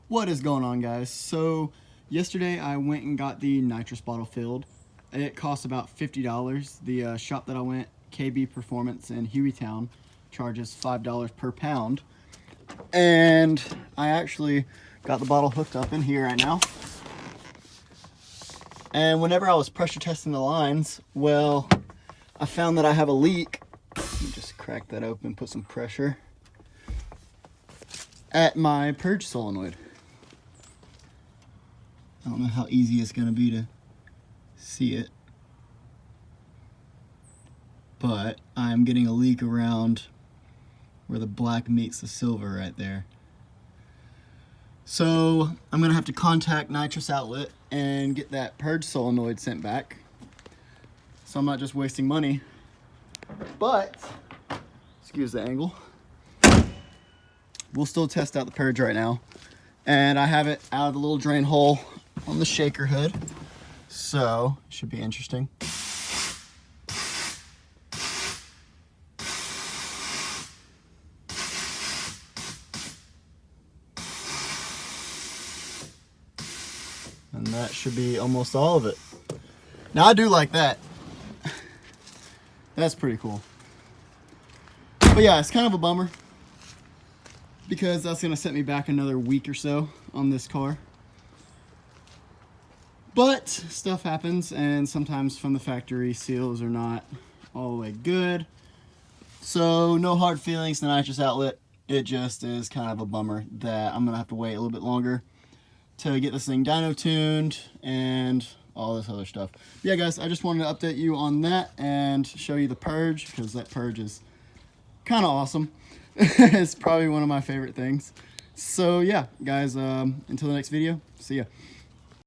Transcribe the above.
What is going on, guys? So yesterday I went and got the nitrous bottle filled. It cost about $50. The shop that I went, KB Performance in Hueytown, charges $5 per pound. And I actually got the bottle hooked up in here right now. And whenever I was pressure testing the lines, well, I found that I have a leak. Let me just crack that open, put some pressure at my purge solenoid. I don't know how easy it's going to be to see it, but I'm getting a leak around where the black meets the silver right there. So I'm going to have to contact Nitrous Outlet and get that purge solenoid sent back, so I'm not just wasting money. But, excuse the angle, we'll still test out the purge right now. And I have it out of the little drain hole on the shaker hood, so it should be interesting. And that should be almost all of it. Now I do like that. That's pretty cool. But yeah, it's kind of a bummer because that's going to set me back another week or so on this car. But stuff happens, and sometimes from the factory seals are not all the way good. So no hard feelings to Nitrous Outlet. It just is kind of a bummer that I'm going to have to wait a little bit longer to get this thing dyno tuned and all this other stuff. Yeah, guys, I just wanted to update you on that and show you the purge, because that purge is kind of awesome. It's probably one of my favorite things. So yeah, guys, until the next video, see ya.